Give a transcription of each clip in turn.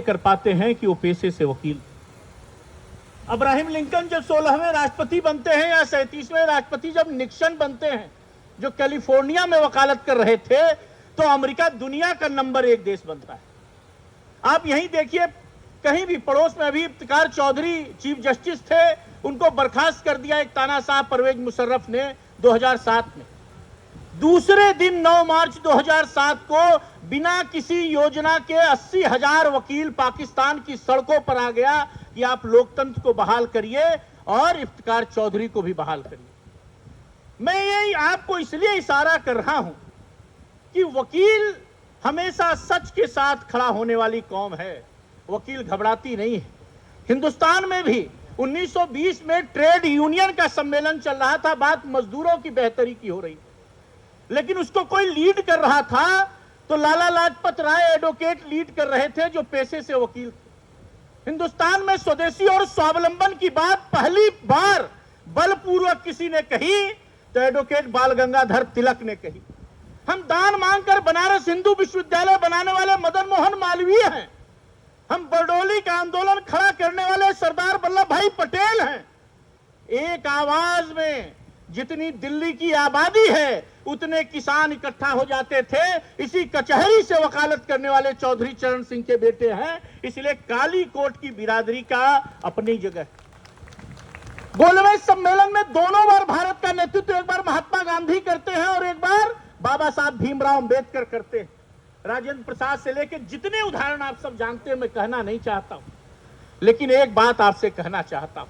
कर पाते हैं कि वो पेशे से वकील। अब्राहम लिंकन जब 16वें राष्ट्रपति बनते हैं या 37वें राष्ट्रपति जब निक्सन बनते हैं, जो कैलिफोर्निया में वकालत कर रहे थे, तो अमेरिका दुनिया का नंबर 1 देश बनता है। आप यहीं देखिए, कहीं भी पड़ोस में अभी इफ्तिकार चौधरी चीफ जस्टिस थे, उनको बर्खास्त कर दिया एक तानाशाह परवेज मुशर्रफ ने 2007 में। दूसरे दिन 9 मार्च 2007 को बिना किसी योजना के 80,000 वकील पाकिस्तान की सड़कों पर आ गया कि आप लोकतंत्र को बहाल करिए और इफ्तिकार चौधरी को भी बहाल करिए। मैं यही आपको इसलिए इशारा कर रहा हूं कि वकील हमेशा सच के साथ खड़ा होने वाली कौम है। वकील घबराती नहीं है। हिंदुस्तान में भी 1920 में ट्रेड यूनियन का सम्मेलन चल रहा था, बात मजदूरों की बेहतरी की हो रही थी, लेकिन उसको कोई लीड कर रहा था तो लाला लाजपत राय एडवोकेट लीड कर रहे थे, जो पेशे से वकील थे। हिंदुस्तान में स्वदेशी और स्वावलंबन की बात पहली बार बलपूर्वक किसी ने कही तो एडवोकेट बाल गंगाधर तिलक ने कही। हम दान मांगकर बनारस हिंदू विश्वविद्यालय बनाने वाले मदन मोहन मालवीय हैं। हम बरडोली का आंदोलन खड़ा करने वाले सरदार वल्लभ भाई पटेल हैं। एक आवाज में जितनी दिल्ली की आबादी है उतने किसान इकट्ठा हो जाते थे। इसी कचहरी से वकालत करने वाले चौधरी चरण सिंह के बेटे हैं। इसलिए काली कोट की बिरादरी का अपनी जगह। 16वें सम्मेलन में दोनों बार भारत का नेतृत्व एक बार महात्मा गांधी करते हैं और एक बार बाबा साहब भीमराव अंबेडकर करते हैं। राजेंद्र प्रसाद से लेकर जितने उदाहरण आप सब जानते हैं, मैं कहना नहीं चाहता हूं, लेकिन एक बात आपसे कहना चाहता हूं।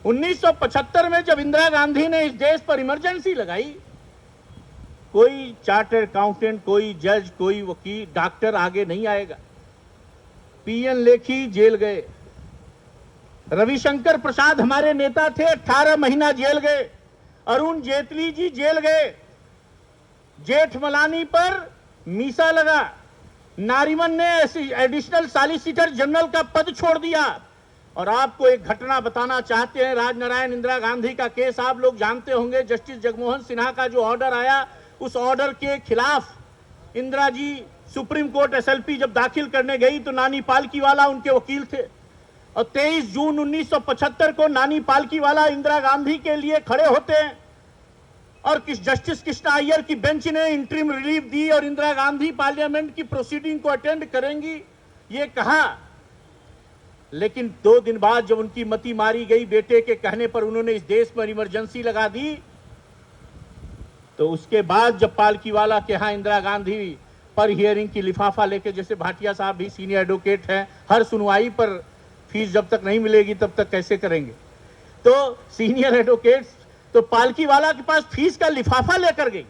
1975 में जब इंदिरा गांधी ने इस देश पर इमरजेंसी लगाई, कोई चार्टर्ड अकाउंटेंट, कोई जज, कोई वकील, डॉक्टर आगे नहीं आएगा। पीएन लेखी जेल गए, रविशंकर प्रसाद हमारे नेता थे, 18 महीना जेल गए, अरुण जेटली जी जेल गए, जेठमलानी पर मीसा लगा, नारीमन ने एडिशनल सॉलिसिटर जनरल का पद छोड़ दिया। और आपको एक घटना बताना चाहते हैं, राजनारायण इंदिरा गांधी का केस आप लोग जानते होंगे। जस्टिस जगमोहन सिन्हा का जो ऑर्डर आया, उस ऑर्डर के खिलाफ Indira ji supreme court SLP जब दाखिल करने गई तो नानी पालकीवाला उनके वकील थे। और 23 जून 1975 को नानी पालकीवाला इंदिरा गांधी के लिए खड़े होते हैं और जस्टिस कृष्णा अय्यर की बेंच ने इंटरिम रिलीफ दी और इंदिरा गांधी पार्लियामेंट की प्रोसीडिंग को अटेंड करेंगी, ये कहा। लेकिन 2 दिन बाद जब उनकी मती मारी गई, बेटे के कहने पर उन्होंने इस देश पर इमरजेंसी लगा दी। तो उसके बाद जब पालकीवाला के यहां इंदिरा गांधी पर हियरिंग की लिफाफा लेके, जैसे भाटिया साहब भी सीनियर एडवोकेट हैं, हर सुनवाई पर फीस जब तक नहीं मिलेगी तब तक कैसे करेंगे, तो सीनियर एडवोकेट्स तो पालकीवाला के पास फीस का लिफाफा लेकर गई।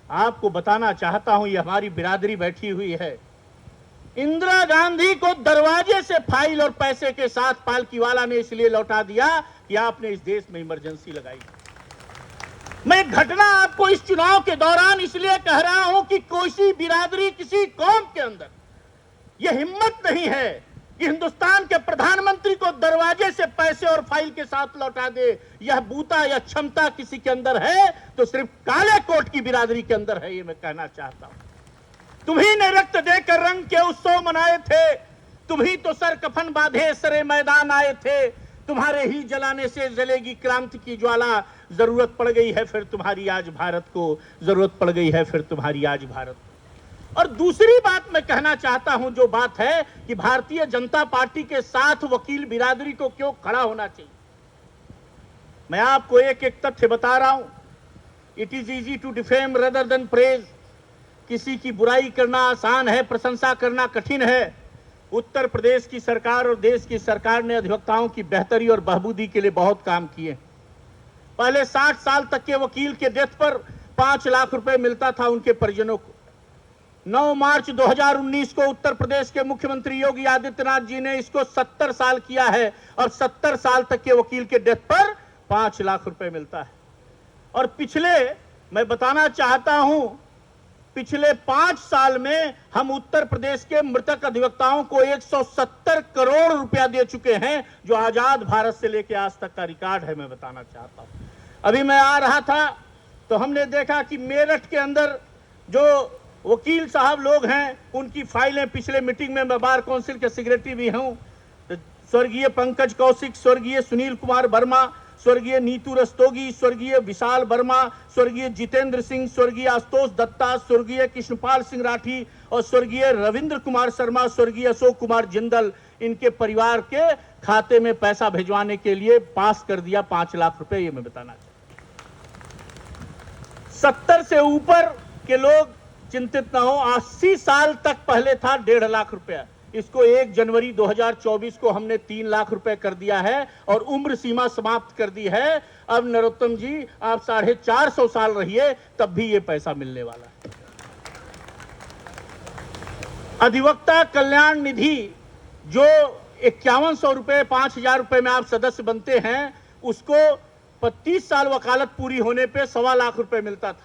आपको बताना चाहता हूं, ये हमारी बिरादरी बैठी हुई है। इंदिरा गांधी को दरवाजे से फाइल और पैसे के साथ पालकीवाला ने इसलिए लौटा दिया कि आपने इस देश में इमरजेंसी लगाई। मैं घटना आपको इस चुनाव के दौरान इसलिए कह रहा हूं कि कोई बिरादरी, किसी कौम के अंदर यह हिम्मत नहीं है कि हिंदुस्तान के प्रधानमंत्री को दरवाजे से पैसे और फाइल के साथ लौटा दे। यह बूता या क्षमता किसी के अंदर है तो सिर्फ काले कोट की बिरादरी के अंदर है, ये मैं कहना चाहता हूं। तुम्ही ने रक्त देकर रंग के उत्सव मनाए थे, तुम्ही तो सर कफन बांधे सरे मैदान आए थे। तुम्हारे ही जलाने से जलेगी क्रांति की ज्वाला। जरूरत पड़ गई है फिर तुम्हारी आज भारत को, जरूरत पड़ गई है फिर तुम्हारी आज भारत को। और दूसरी बात मैं कहना चाहता हूं, जो बात है कि भारतीय जनता पार्टी के साथ वकील बिरादरी को क्यों खड़ा होना चाहिए। मैं आपको एक एक तथ्य बता रहा हूं। It is easy to defame rather than praise. किसी की बुराई करना आसान है, प्रशंसा करना कठिन है। उत्तर प्रदेश की सरकार और देश की सरकार ने अधिवक्ताओं की बेहतरी और बहबूदी के लिए बहुत काम किए। पहले 60 साल तक के वकील के डेथ पर 5 लाख रुपए मिलता था उनके परिजनों को। 9 मार्च 2019 को उत्तर प्रदेश के मुख्यमंत्री योगी आदित्यनाथ जी ने इसको 70 साल किया है और 70 साल तक के वकील के डेथ पर 5 लाख रुपए मिलता है। और पिछले, मैं बताना चाहता हूं, पिछले 5 साल में हम उत्तर प्रदेश के मृतक अधिवक्ताओं को 170 करोड़ रुपया दे चुके हैं, जो आजाद भारत से लेकर आज तक का रिकॉर्ड है। मैं बताना चाहता हूं, अभी मैं आ रहा था तो हमने देखा कि मेरठ के अंदर जो वकील साहब लोग हैं, उनकी फाइलें पिछले मीटिंग में मैं बार काउंसिल के सेक्रेटरी भी हूं। स्वर्गीय पंकज कौशिक, स्वर्गीय सुनील कुमार वर्मा, स्वर्गीय नीतू रस्तोगी, स्वर्गीय विशाल वर्मा, स्वर्गीय जितेंद्र सिंह, स्वर्गीय आशुतोष दत्ता, स्वर्गीय कृष्णपाल सिंह राठी और स्वर्गीय रविंद्र कुमार शर्मा, स्वर्गीय अशोक कुमार जिंदल, इनके परिवार के खाते में पैसा भिजवाने के लिए पास कर दिया 5 लाख रुपए। ये मैं बताना चाहता हूं। 70 से ऊपर के लोग चिंतित ना हो, 80 साल तक पहले था 1.5 लाख रुपया, इसको 1 जनवरी 2024 को हमने 3 लाख रुपए कर दिया है और उम्र सीमा समाप्त कर दी है। अब नरोत्तम जी आप 450 साल रहिए तब भी ये पैसा मिलने वाला है। अधिवक्ता कल्याण निधि जो 5100 रुपए 5000 रुपए में आप सदस्य बनते हैं, उसको 25 साल वकालत पूरी होने पे 1.25 लाख रुपए मिलता था।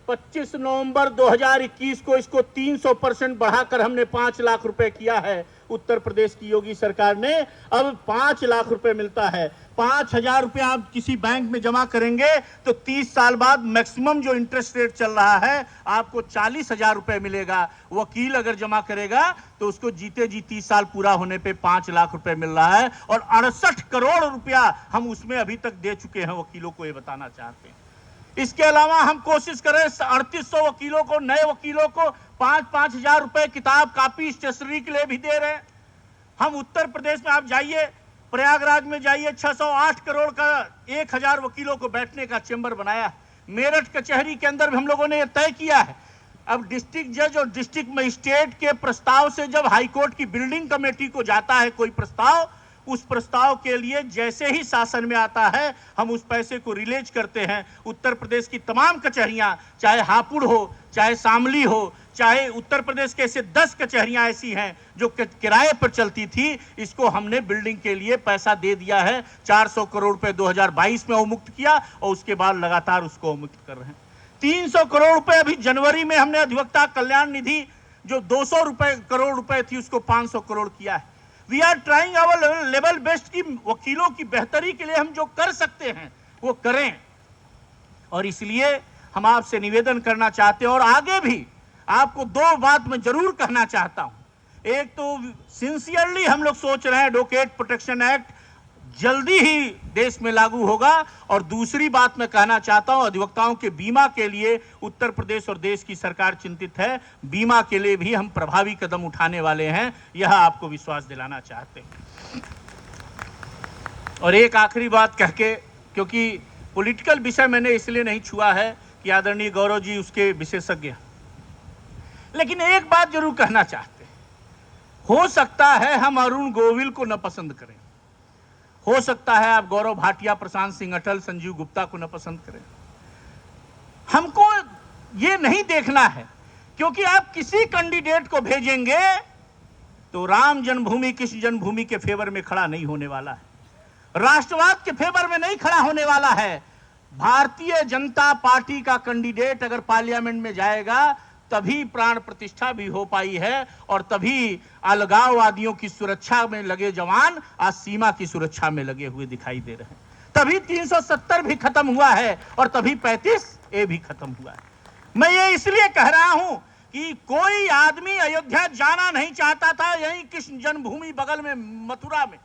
25 नवंबर 2021 को इसको 300% बढ़ाकर हमने 5 लाख रुपए किया है। उत्तर प्रदेश की योगी सरकार ने अब 5 लाख रुपए मिलता है। 5000 रुपए आप किसी बैंक में जमा करेंगे तो 30 साल बाद मैक्सिमम जो इंटरेस्ट रेट चल रहा है आपको 40,000 रुपए मिलेगा। वकील अगर जमा करेगा तो उसको जीते जी 30 साल पूरा होने पे 5 लाख रुपए मिल रहा है और 68 करोड़ रुपया हम उसमें अभी तक दे चुके हैं वकीलों को, ये बताना चाहते हैं। इसके अलावा हम कोशिश करें 3800 वकीलों को, नए वकीलों को 5-5 हजार रुपए किताब कापी स्टेशनरी के लिए भी दे रहे हैं। हम उत्तर प्रदेश में आप जाइए, प्रयागराज में जाइए, 608 करोड़ का 1000 वकीलों को बैठने का चेंबर बनाया है। मेरठ कचहरी के अंदर भी हम लोगों ने यह तय किया है, अब डिस्ट्रिक्ट जज और डिस्ट्रिक्ट मजिस्ट्रेट के प्रस्ताव से जब हाईकोर्ट की बिल्डिंग कमेटी को जाता है कोई प्रस्ताव, उस प्रस्ताव के लिए जैसे ही शासन में आता है हम उस पैसे को रिलीज करते हैं। उत्तर प्रदेश की तमाम कचहरियां, चाहे हापुड़ हो, चाहे शामली हो, चाहे उत्तर प्रदेश के ऐसे 10 कचहरियां ऐसी हैं जो किराए पर चलती थी, इसको हमने बिल्डिंग के लिए पैसा दे दिया है। 400 करोड़ रुपए 2022 में अवमुक्त किया और उसके बाद लगातार उसको अवमुक्त कर रहे हैं। 300 करोड़ रुपए अभी जनवरी में हमने अधिवक्ता कल्याण निधि जो 200 करोड़ रुपए थी उसको 500 करोड़ किया है। We are trying our level best की वकीलों की बेहतरी के लिए हम जो कर सकते हैं वो करें, और इसलिए हम आपसे निवेदन करना चाहते हैं और आगे भी आपको 2 बात मैं जरूर कहना चाहता हूं। एक तो सिंसियरली हम लोग सोच रहे हैं एडवोकेट प्रोटेक्शन एक्ट जल्दी ही देश में लागू होगा, और दूसरी बात मैं कहना चाहता हूं अधिवक्ताओं के बीमा के लिए उत्तर प्रदेश और देश की सरकार चिंतित है। बीमा के लिए भी हम प्रभावी कदम उठाने वाले हैं, यह आपको विश्वास दिलाना चाहते हैं। और एक आखिरी बात कह के, क्योंकि पॉलिटिकल विषय मैंने इसलिए नहीं छुआ है कि आदरणीय गौरव जी उसके विशेषज्ञ, लेकिन एक बात जरूर कहना चाहते हैं। हो सकता है हम अरुण गोविल को न पसंद करें, हो सकता है आप गौरव भाटिया, प्रशांत सिंह अटल, संजीव गुप्ता को न पसंद करें। हमको ये नहीं देखना है, क्योंकि आप किसी कैंडिडेट को भेजेंगे तो राम जन्मभूमि कृष्ण जन्मभूमि के फेवर में खड़ा नहीं होने वाला है, राष्ट्रवाद के फेवर में नहीं खड़ा होने वाला है। भारतीय जनता पार्टी का कैंडिडेट अगर पार्लियामेंट में जाएगा तभी प्राण प्रतिष्ठा भी हो पाई है, और तभी अलगाववादियों की सुरक्षा में लगे जवान आज सीमा की सुरक्षा में लगे हुए दिखाई दे रहे हैं। तभी 370 भी खत्म हुआ है और तभी 35A भी खत्म हुआ है। मैं ये इसलिए कह रहा हूं कि कोई आदमी अयोध्या जाना नहीं चाहता था, यही कृष्ण जन्मभूमि बगल में मथुरा में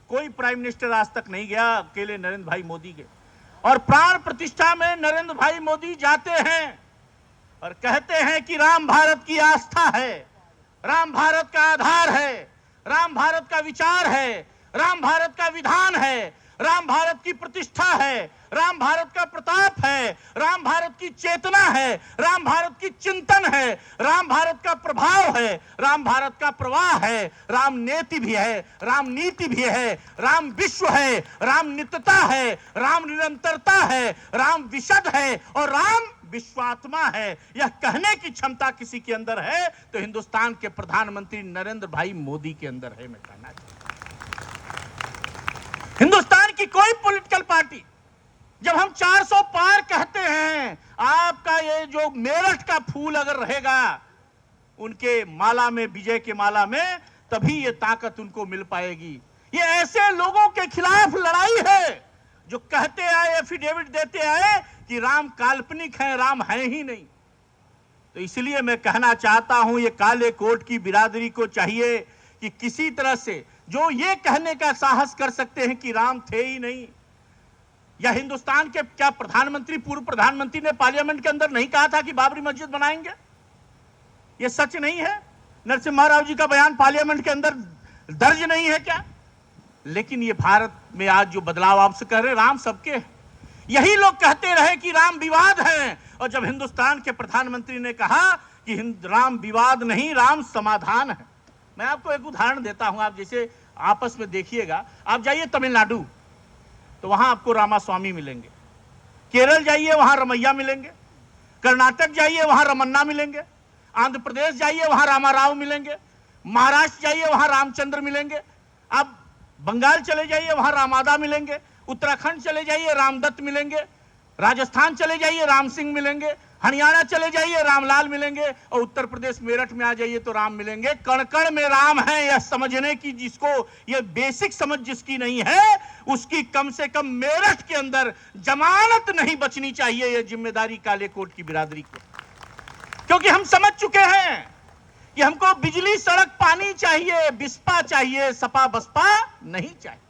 कोई प्राइम मिनिस्टर आज तक नहीं गया, अकेले नरेंद्र भाई मोदी गए, और प्राण प्रतिष्ठा में नरेंद्र भाई मोदी जाते हैं और कहते हैं कि राम भारत की आस्था है, राम भारत का आधार है, राम भारत का विचार है, राम भारत का विधान है, राम भारत की प्रतिष्ठा है, राम भारत का प्रताप है, राम भारत की चेतना है, राम भारत की चिंतन है, राम भारत का प्रभाव है, राम भारत का प्रवाह है, राम नीति भी है, राम नीति भी है, राम विश्व है, राम नित्यता है, राम निरंतरता है, राम विशद है और राम विश्वात्मा है। यह कहने की क्षमता किसी के अंदर है तो हिंदुस्तान के प्रधानमंत्री नरेंद्र भाई मोदी के अंदर है। मैं कहना चाहता हूं हिंदुस्तान की कोई पॉलिटिकल पार्टी, जब हम 400 पार कहते हैं, आपका ये जो मेरठ का फूल अगर रहेगा उनके माला में, विजय के माला में, तभी ये ताकत उनको मिल पाएगी। ये ऐसे लोगों के खिलाफ लड़ाई है जो कहते आए, एफिडेविट देते आए कि राम काल्पनिक है, राम है ही नहीं। तो इसलिए मैं कहना चाहता हूं, ये काले कोट की बिरादरी को चाहिए कि किसी तरह से जो ये कहने का साहस कर सकते हैं कि राम थे ही नहीं, या हिंदुस्तान के क्या प्रधानमंत्री, पूर्व प्रधानमंत्री ने पार्लियामेंट के अंदर नहीं कहा था कि बाबरी मस्जिद बनाएंगे? ये सच नहीं है? नरसिम्हा राव जी का बयान पार्लियामेंट के अंदर दर्ज नहीं है क्या? लेकिन ये भारत में आज जो बदलाव आपसे कह रहे, राम सबके हैं। यही लोग कहते रहे कि राम विवाद है, और जब हिंदुस्तान के प्रधानमंत्री ने कहा कि राम विवाद नहीं, राम समाधान है। मैं आपको एक उदाहरण देता हूं, आप जैसे आपस में देखिएगा, आप जाइए तमिलनाडु तो वहां आपको रामास्वामी मिलेंगे, केरल जाइए वहां रमैया मिलेंगे, कर्नाटक जाइए वहां रमन्ना मिलेंगे, आंध्र प्रदेश जाइए वहां रामाराव मिलेंगे, महाराष्ट्र जाइए वहां रामचंद्र मिलेंगे, आप बंगाल चले जाइए वहां रामादा मिलेंगे, उत्तराखंड चले जाइए रामदत्त मिलेंगे, राजस्थान चले जाइए राम सिंह मिलेंगे, हरियाणा चले जाइए रामलाल मिलेंगे, और उत्तर प्रदेश मेरठ में आ जाइए तो राम मिलेंगे। कण कण में राम है, यह समझने की जिसको यह बेसिक समझ जिसकी नहीं है, उसकी कम से कम मेरठ के अंदर जमानत नहीं बचनी चाहिए। यह जिम्मेदारी काले कोट की बिरादरी को, क्योंकि हम समझ चुके हैं कि हमको बिजली, सड़क, पानी चाहिए, बिस्पा चाहिए, सपा बसपा नहीं चाहिए।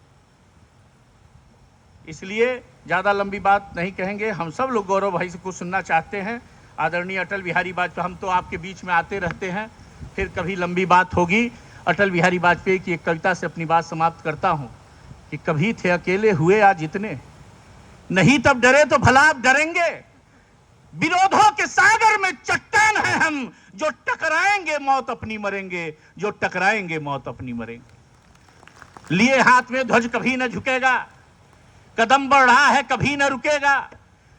इसलिए ज्यादा लंबी बात नहीं कहेंगे। हम सब लोग गौरव भाई से कुछ सुनना चाहते हैं। आदरणीय अटल बिहारी वाजपेयी, हम तो आपके बीच में आते रहते हैं, फिर कभी लंबी बात होगी। अटल बिहारी वाजपेयी की एक कविता से अपनी बात समाप्त करता हूं कि कभी थे अकेले, हुए आज इतने, नहीं तब डरे तो भला आप डरेंगे। विरोधों के सागर में चट्टान है हम, जो टकराएंगे मौत अपनी मरेंगे, जो टकराएंगे मौत अपनी मरेंगे। लिए हाथ में ध्वज कभी न झुकेगा, कदम बढ़ रहा है कभी न रुकेगा,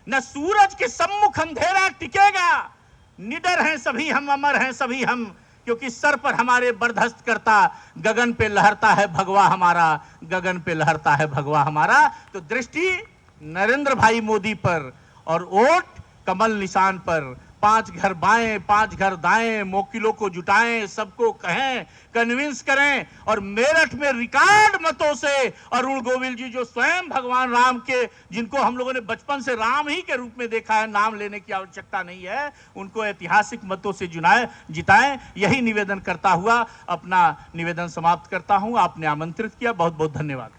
न सूरज के सम्मुख अंधेरा टिकेगा। निडर हैं सभी हम, अमर हैं सभी हम, क्योंकि सर पर हमारे बर्धस्त करता, गगन पे लहरता है भगवा हमारा, गगन पे लहरता है भगवा हमारा। तो दृष्टि नरेंद्र भाई मोदी पर और वोट कमल निशान पर। 5 घर बाएं 5 घर दाएं, मोकिलों को जुटाएं, सबको कहें, कन्विंस करें, और मेरठ में रिकॉर्ड मतों से अरुण गोविल जी, जो स्वयं भगवान राम के, जिनको हम लोगों ने बचपन से राम ही के रूप में देखा है, नाम लेने की आवश्यकता नहीं है, उनको ऐतिहासिक मतों से जिताएं। यही निवेदन करता हुआ अपना निवेदन समाप्त करता हूं। आपने आमंत्रित किया, बहुत बहुत धन्यवाद।